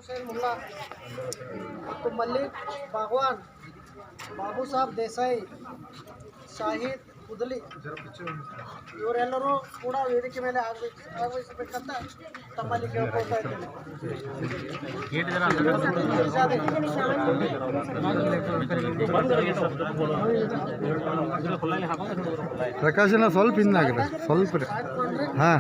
हुसैन मुल्ला ಮತ್ತು ಮಲ್ಲಿಕ್ ಬಾಗವಾನ್, ಬಾಬು ಸಾಹೇಬ್ ದೇಸಾಯಿ, ಶಾಹಿದ್ ಕುದಲಿ ಇವರೆಲ್ಲರೂ ಕೂಡ ವೇದಿಕೆ ಮೇಲೆ ಆಗಮಿಸಬೇಕಂತ ತಮ್ಮಲ್ಲಿ ಕೇಳ್ಕೊಳ್ತಾ ಇದ್ದೇನೆ. ಪ್ರಕಾಶನ ಸ್ವಲ್ಪ ಹಿಂದಾಗಿದೆ, ಸ್ವಲ್ಪ ಹಾಂ.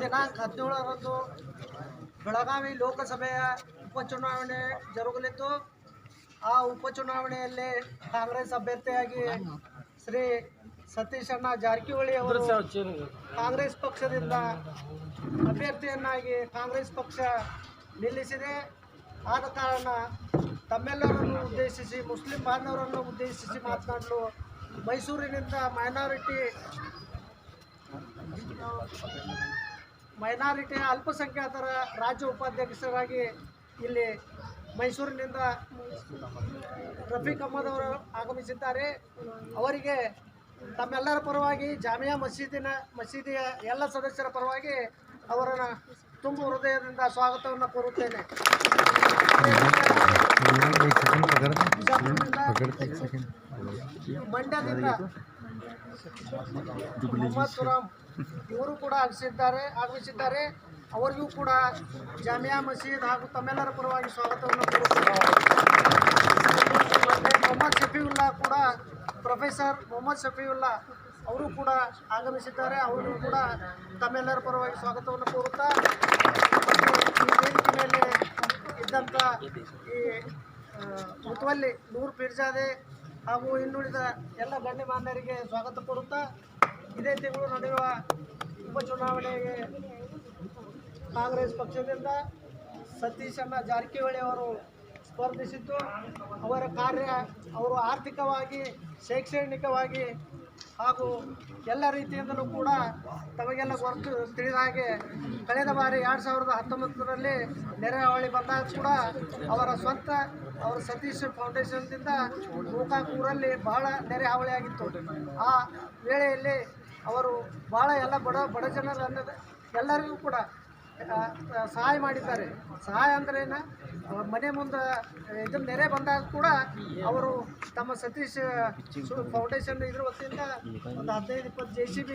ದಿನಾಂಕ 17ರಂದು ಬೆಳಗಾವಿ ಲೋಕಸಭೆಯ ಉಪಚುನಾವಣೆ ಜರುಗಲಿದ್ದು, ಆ ಉಪಚುನಾವಣೆಯಲ್ಲಿ ಕಾಂಗ್ರೆಸ್ ಅಭ್ಯರ್ಥಿಯಾಗಿ ಶ್ರೀ ಸತೀಶಣ್ಣ ಜಾರಕಿಹೊಳಿ ಅವರು ಕಾಂಗ್ರೆಸ್ ಪಕ್ಷದಿಂದ ಅಭ್ಯರ್ಥಿಯನ್ನಾಗಿ ಕಾಂಗ್ರೆಸ್ ಪಕ್ಷ ನಿಲ್ಲಿಸಿದೆ. ಆದ ಕಾರಣ ತಮ್ಮೆಲ್ಲರನ್ನು ಉದ್ದೇಶಿಸಿ, ಮುಸ್ಲಿಂ ಬಾಂಧವರನ್ನು ಉದ್ದೇಶಿಸಿ ಮಾತನಾಡಲು ಮೈಸೂರಿನಿಂದ ಮೈನಾರಿಟಿ ಅಲ್ಪಸಂಖ್ಯಾತರ ರಾಜ್ಯ ಉಪಾಧ್ಯಕ್ಷರಾಗಿ ಇಲ್ಲಿ ಮೈಸೂರಿನಿಂದ ರಫೀಕ್ ಅಹಮದ್ ಅವರು ಆಗಮಿಸಿದ್ದಾರೆ. ಅವರಿಗೆ ತಮ್ಮೆಲ್ಲರ ಪರವಾಗಿ ಜಾಮಿಯಾ ಮಸೀದಿಯ ಎಲ್ಲ ಸದಸ್ಯರ ಪರವಾಗಿ ಅವರನ್ನು ತುಂಬು ಹೃದಯದಿಂದ ಸ್ವಾಗತವನ್ನು ಕೋರುತ್ತೇನೆ. ಮಂಡ್ಯದಿಂದ ಮೊಹಮ್ಮದ್ ಸುರಾಮ್ ಇವರು ಕೂಡ ಆಗಮಿಸಿದ್ದಾರೆ. ಅವರಿಗೂ ಕೂಡ ಜಾಮಿಯಾ ಮಸೀದ್ ಹಾಗೂ ತಮ್ಮೆಲ್ಲರ ಪರವಾಗಿ ಸ್ವಾಗತವನ್ನು ಕೋರುತ್ತೇನೆ. ಪ್ರೊಫೆಸರ್ ಮೊಹಮ್ಮದ್ ಶಫೀವುಲ್ಲಾ ಅವರು ಕೂಡ ಆಗಮಿಸಿದ್ದಾರೆ. ಅವರು ಕೂಡ ತಮ್ಮೆಲ್ಲರ ಪರವಾಗಿ ಸ್ವಾಗತವನ್ನು ಕೋರುತ್ತಾ, ಈ ವೇದಿಕೆ ಮೇಲೆ ಇದ್ದಂಥ ಈ ಮುತವಲ್ಲಿ ನೂರ್ ಪೀರ್ಜಾದೆ ಹಾಗೂ ಇನ್ನುಳಿದ ಎಲ್ಲ ಗಣ್ಯಮಾನ್ಯರಿಗೆ ಸ್ವಾಗತ ಕೋರುತ್ತಾ, ಇದೇ ತಿಂಗಳು ನಡೆಯುವ ಉಪಚುನಾವಣೆಗೆ ಕಾಂಗ್ರೆಸ್ ಪಕ್ಷದಿಂದ ಸತೀಶಣ್ಣ ಜಾರಕಿಹೊಳಿ ಅವರು ಸ್ಪರ್ಧಿಸಿದ್ದು, ಅವರ ಕಾರ್ಯ, ಅವರು ಆರ್ಥಿಕವಾಗಿ, ಶೈಕ್ಷಣಿಕವಾಗಿ ಹಾಗೂ ಎಲ್ಲ ರೀತಿಯಿಂದಲೂ ಕೂಡ ತಮಗೆಲ್ಲ ಗೊತ್ತು ತಿಳಿದ ಹಾಗೆ ಕಳೆದ ಬಾರಿ 2019ರಲ್ಲಿ ನೆರೆಹಾವಳಿ ಬಂದಾಗ ಕೂಡ ಅವರ ಸತೀಶ್ ಫೌಂಡೇಶನ್ದಿಂದ ಗೋಕಾಕೂರಲ್ಲಿ ಬಹಳ ನೆರೆಹಾವಳಿ ಆಗಿತ್ತು. ಆ ವೇಳೆಯಲ್ಲಿ ಅವರು ಬಹಳ ಎಲ್ಲ ಬಡ ಜನರನ್ನು ಎಲ್ಲರಿಗೂ ಕೂಡ ಸಹಾಯ ಮಾಡಿದ್ದಾರೆ. ಸಹಾಯ ಅಂದ್ರೇನ, ಮನೆ ಮುಂದೆ ಇದನ್ನು ನೆರೆ ಬಂದಾಗ ಕೂಡ ಅವರು ತಮ್ಮ ಸತೀಶ್ ಫೌಂಡೇಶನ್ ಇದ್ರ ವತಿಯಿಂದ ಒಂದು 15-20 JCB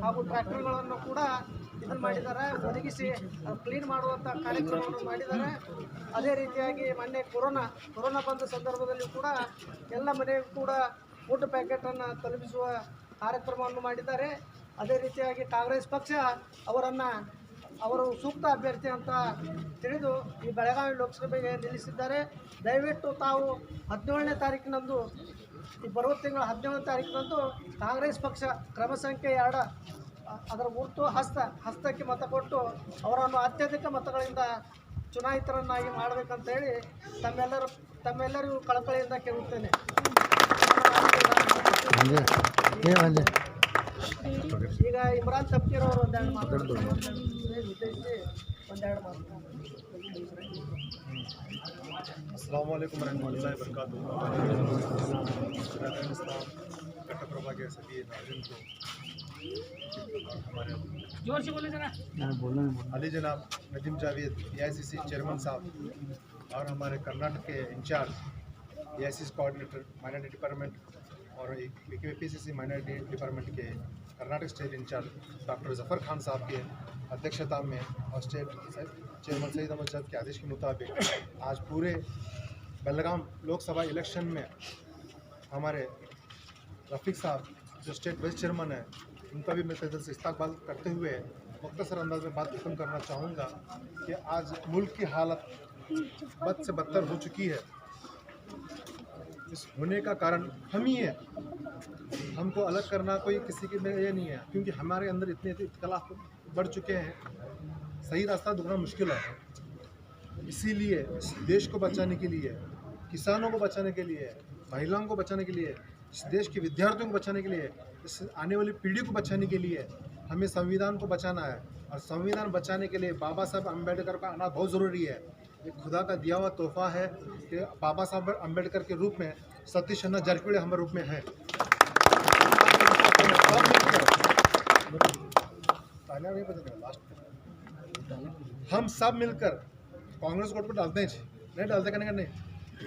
ಹಾಗೂ ಟ್ರ್ಯಾಕ್ಟರ್ಗಳನ್ನು ಕೂಡ ಇದನ್ನು ಮಾಡಿದ್ದಾರೆ, ಒದಗಿಸಿ ಕ್ಲೀನ್ ಮಾಡುವಂಥ ಕಾರ್ಯಕ್ರಮವನ್ನು ಮಾಡಿದ್ದಾರೆ. ಅದೇ ರೀತಿಯಾಗಿ ಮೊನ್ನೆ ಕೊರೋನಾ ಬಂದ ಸಂದರ್ಭದಲ್ಲಿ ಕೂಡ ಎಲ್ಲ ಮನೆಗೂ ಕೂಡ ಫುಡ್ ಪ್ಯಾಕೆಟನ್ನು ತಲುಪಿಸುವ ಕಾರ್ಯಕ್ರಮವನ್ನು ಮಾಡಿದ್ದಾರೆ. ಅದೇ ರೀತಿಯಾಗಿ ಕಾಂಗ್ರೆಸ್ ಪಕ್ಷ ಅವರು ಸೂಕ್ತ ಅಭ್ಯರ್ಥಿ ಅಂತ ತಿಳಿದು ಈ ಬೆಳಗಾವಿ ಲೋಕಸಭೆಗೆ ನಿಲ್ಲಿಸಿದ್ದಾರೆ. ದಯವಿಟ್ಟು ತಾವು 17ನೇ ತಾರೀಕಿನಂದು, ಈ ಬರುವ ತಿಂಗಳ 17ನೇ ತಾರೀಕಿನಂದು ಕಾಂಗ್ರೆಸ್ ಪಕ್ಷ ಕ್ರಮ ಸಂಖ್ಯೆ 2 ಅದರ ಗುರುತು ಹಸ್ತಕ್ಕೆ ಮತ ಕೊಟ್ಟು ಅವರನ್ನು ಅತ್ಯಧಿಕ ಮತಗಳಿಂದ ಚುನಾಯಿತರನ್ನಾಗಿ ಮಾಡಬೇಕಂತೇಳಿ ತಮ್ಮೆಲ್ಲರಿಗೂ ಕಳಕಳಿಯಿಂದ ಕೇಳುತ್ತೇನೆ. ಈಗ ಇಮ್ರಾನ್ ತಪ್ಕೀರ್ ಅವರು ಒಂದೆರಡು अस्सलामु अलैकुम रहमतुल्लाहि व बरकातुहू। कट्टप्रभा के सभी नाज़रीन को हमारे जोर से बोले जरा अली जनाब नजीम जावेद AICC चेयरमैन साहब और हमारे कर्नाटक के incharge AICC coordinator minority department और PCC माइनॉरिटी डिपार्टमेंट के Karnataka state incharge doctor Zafar Khan साहब के अध्यक्षता में और स्टेट चेयरमैन सईद अहमद जद के आदेश के मुताबिक आज पूरे बेलगाम लोकसभा इलेक्शन में हमारे रफ़ीक साहब जो स्टेट वाइस चेयरमैन है, उनका भी मैं तहे से इस्तकबाल करते हुए मुख्तसर अंदाज में बात खत्म करना चाहूँगा कि आज मुल्क की हालत बद से बदतर हो चुकी है। इस होने का कारण हम ही है। हमको अलग करना कोई किसी के में ये नहीं है, क्योंकि हमारे अंदर इतने इख्तलाफ बढ़ चुके हैं, सही रास्ता ढूंढना मुश्किल है। इसीलिए इस देश को बचाने के लिए, किसानों को बचाने के लिए, महिलाओं को बचाने के लिए, इस देश के विद्यार्थियों को बचाने के लिए, इस आने वाली पीढ़ी को बचाने के लिए हमें संविधान को बचाना है। और संविधान बचाने के लिए बाबा साहब अम्बेडकर का आना बहुत ज़रूरी है। ये खुदा का दिया हुआ तोहफा है कि बाबा साहब अम्बेडकर के रूप में सतीश चंद्र जारकिहोली हमारे रूप में है। फाइनल नहीं पता था लास्ट हम सब मिलकर कांग्रेस वोट पर डालते हैं नहीं डालते करने का नहीं,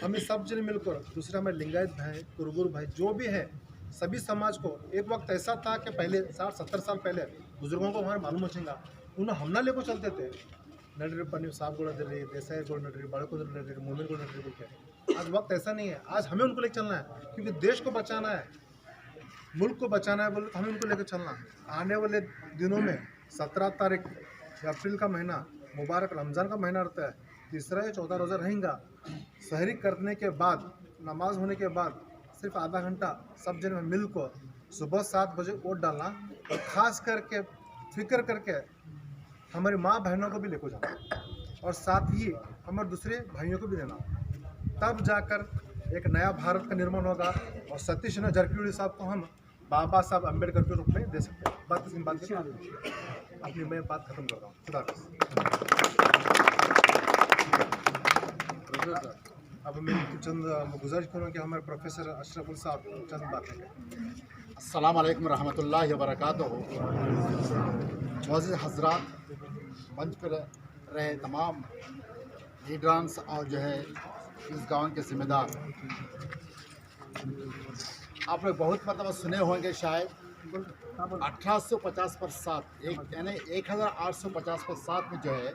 हम सब जन मिलकर दूसरे हमारे लिंगायत भाई कुरगुर भाई जो भी है सभी समाज को, एक वक्त ऐसा था कि पहले 60-70 साल पहले बुजुर्गों को हमारे मालूम होगा उन्हें हमला लेकर चलते थे नडरी पन्नी साहब गोड़ा दे रही देसाई गोड़ नडरी बड़े को नडरी मोमिन को नडरी बोल के। आज वक्त ऐसा नहीं है, आज हमें उनको लेकर चलना है क्योंकि देश को बचाना है, मुल्क को बचाना है, बोले तो हमें उनको लेकर चलना है। आने वाले दिनों में 17 तारीख अप्रैल का महीना मुबारक रमज़ान का महीना रहता है, तीसरा या चौथा रोज़ा रहेगा। सहरी करने के बाद नमाज होने के बाद सिर्फ आधा घंटा सब जन में मिल को सुबह 7 बजे वोट डालना और ख़ास करके फिक्र करके हमारी माँ बहनों को भी लेकर जाना और साथ ही हमारे दूसरे भाइयों को भी देना, तब जाकर एक नया भारत का निर्माण होगा और सतीश जारकिहोली साहब को हम बाबा साहब अम्बेडकर के रूप में दे सकते हैं। बात अपनी मैं बात खत्म कर रहा हूँ। खुदा हाफिज़। अब मैं चंद गुजारिश करूँगा कि हमारे प्रोफेसर अशरफुल साहब चंद बातें करें। अस्सलाम वालेकुम रहमतुल्लाहि व बरकातुहू। मुअज़्ज़िज़ हज़रात, मंच पर रहे तमाम लीडरान्स और जो है इस गांव के ज़िम्मेदार, आप लोग बहुत मतलब सुने होंगे शायद 1850 पर 7 यानी 1850 पर 7 में जो है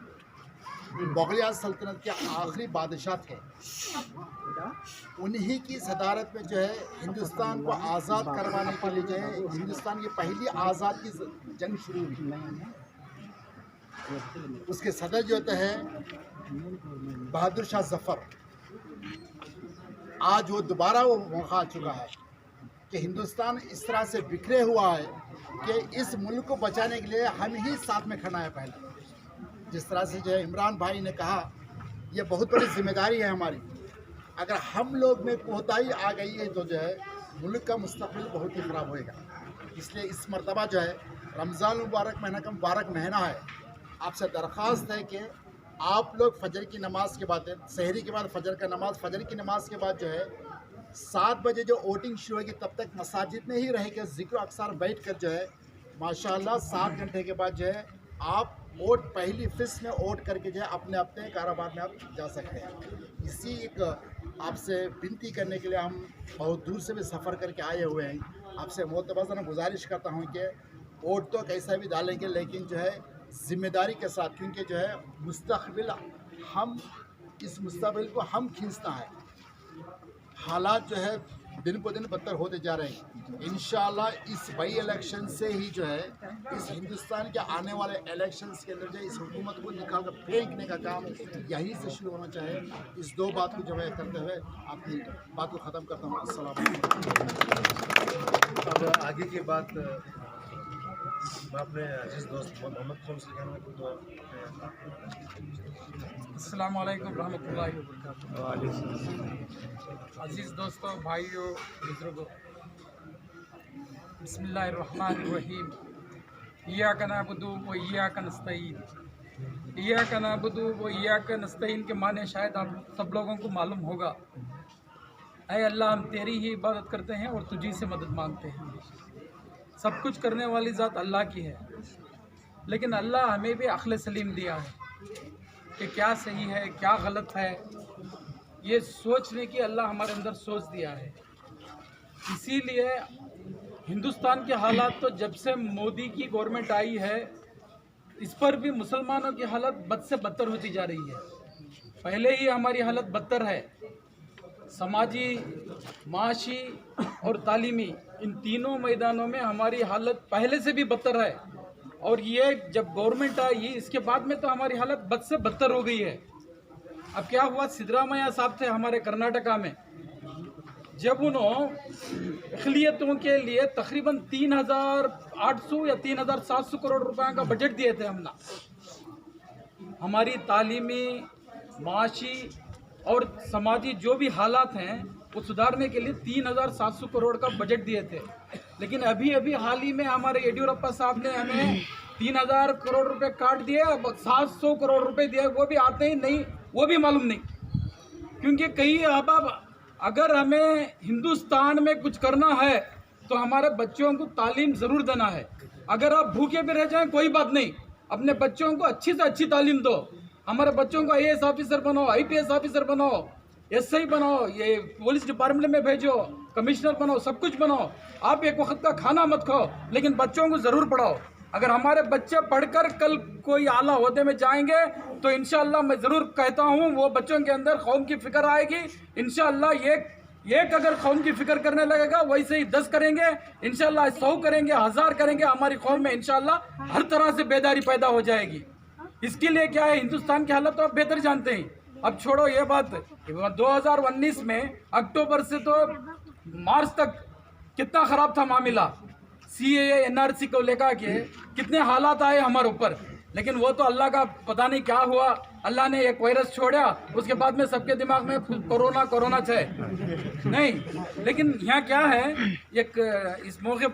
मुग़लिया सल्तनत के आखिरी बादशाह थे, उन्हीं की सदारत में जो है हिंदुस्तान को आज़ाद करवाने के लिए जो है हिंदुस्तान की पहली आज़ाद की जंग शुरू हुई। उसके सदर जो होते हैं बहादुर शाह जफ़र। आज वो दोबारा वो मौका आ चुका है कि हिंदुस्तान इस तरह से बिखरे हुआ है कि इस मुल्क को बचाने के लिए हम ही साथ में खड़ा है। पहले जिस तरह से जो है इमरान भाई ने कहा, ये बहुत बड़ी जिम्मेदारी है हमारी। अगर हम लोग में कोताही आ गई है तो जो है मुल्क का मुस्तक़बिल बहुत ही ख़राब होएगा। इसलिए इस मरतबा जो है रमज़ान मुबारक महीना का मुबारक महीना है, आपसे दरख्वास्त है कि आप लोग फजर की नमाज के बाद, सहरी के बाद फजर का नमाज, फजर की नमाज के बाद जो है 7 बजे जो वोटिंग शुरू होगी तब तक मसाजिद में ही रह के ज़िक्र अक्सर बैठ कर जो है माशाल्लाह 7 घंटे के बाद जो है आप वोट पहली फ़िस में वोट करके जो है अपने अपने कारोबार में आप जा सकते हैं। इसी एक आपसे विनती करने के लिए हम बहुत दूर से भी सफ़र करके आए हुए हैं। आपसे मोतबज़न गुजारिश करता हूँ कि वोट तो कैसा भी डालेंगे लेकिन जो है ज़िम्मेदारी के साथ, क्योंकि जो है मुस्तक़बिल हम इस मुस्तक़बिल को हम खींचना है। हालात जो है दिन ब दिन बदतर होते जा रहे हैं। इंशाअल्लाह इस बाई इलेक्शन से ही जो है इस हिंदुस्तान के आने वाले इलेक्शंस के अंदर जो है इस हुकूमत को निकाल कर फेंकने का काम यहीं से शुरू होना चाहिए। इस 2 बात को जो है करते हुए अपनी बात को ख़त्म करता हूँ। अस्सलाम वालेकुम। अब आगे की बात मैं अपने अजीज़ दोस्त मोहम्मद खान से कहना को अस्सलाम वालेकुम रहमतुल्लाहि व बरकातुहू। अजीज़ दोस्तों, भाइयों, बुजुर्गों, बिस्मिल्लाहिर्रहमानिर्रहीम। इय्याका नअबुदु व इय्याका नस्तईन। इय्याका नअबुदु व इय्याका नस्तईन के माने शायद आप सब लोगों को मालूम होगा। ऐ अल्लाह, हम तेरी ही इबादत करते हैं और तुझी से मदद मांगते हैं। सब कुछ करने वाली ज़ात अल्लाह की है, लेकिन अल्लाह हमें भी अक्ल सलीम दिया है कि क्या सही है क्या गलत है, ये सोचने की अल्लाह हमारे अंदर सोच दिया है। इसीलिए हिंदुस्तान के हालात तो जब से मोदी की गवर्नमेंट आई है इस पर भी मुसलमानों की हालत बद से बदतर होती जा रही है। पहले ही हमारी हालत बदतर है, समाजी, माशी और तालीमी, इन तीनों मैदानों में हमारी हालत पहले से भी बदतर है। और ये जब गवर्नमेंट आई इसके बाद में तो हमारी हालत बद से बदतर हो गई है। अब क्या हुआ, सिद्धरामैया साहब थे हमारे कर्नाटका में, जब उन्होंने अक़लियतों के लिए तकरीबन 3,800 या 3,700 करोड़ रुपए का बजट दिए थे हमने, हमारी तालीमी, माशी और समाजी जो भी हालात हैं वो सुधारने के लिए 3,700 करोड़ का बजट दिए थे। लेकिन अभी अभी हाल ही में हमारे येडियुरप्पा साहब ने हमें 3,000 करोड़ रुपए काट दिए, अब 700 करोड़ रुपए दिए, वो भी आते ही नहीं, वो भी मालूम नहीं। क्योंकि कहीं अब अगर हमें हिंदुस्तान में कुछ करना है तो हमारे बच्चों को तालीम ज़रूर देना है। अगर आप भूखे भी रह जाएं कोई बात नहीं, अपने बच्चों को अच्छी से अच्छी तालीम दो। हमारे बच्चों को IAS ऑफिसर बनाओ, IPS ऑफिसर बनाओ, SI बनाओ, ये पुलिस डिपार्टमेंट में भेजो, कमिश्नर बनाओ, सब कुछ बनाओ। आप एक वक्त का खाना मत खाओ, लेकिन बच्चों को ज़रूर पढ़ाओ। अगर हमारे बच्चे पढ़कर कल कोई आला ओहदे में जाएंगे तो इंशाअल्लाह मैं ज़रूर कहता हूँ वो बच्चों के अंदर कौम की फ़िक्र आएगी। इंशाअल्लाह एक अगर कौम की फ़िक्र करने लगेगा वैसे ही 10 करेंगे, इंशाअल्लाह 100 करेंगे, 1000 करेंगे। हमारी कौम में इंशाअल्लाह हर तरह से बेदारी पैदा हो जाएगी। इसके लिए क्या है, हिंदुस्तान की हालत तो आप बेहतर जानते हैं। अब छोड़ो ये बात, 2019 में अक्टूबर से तो मार्च तक कितना ख़राब था मामला, CAA NRC को लेकर के कितने हालात आए हमारे ऊपर। लेकिन वो तो अल्लाह का पता नहीं क्या हुआ, अल्लाह ने एक वायरस छोड़ा, उसके बाद में सबके दिमाग में कोरोना है नहीं। लेकिन यहाँ क्या है, एक इस मौके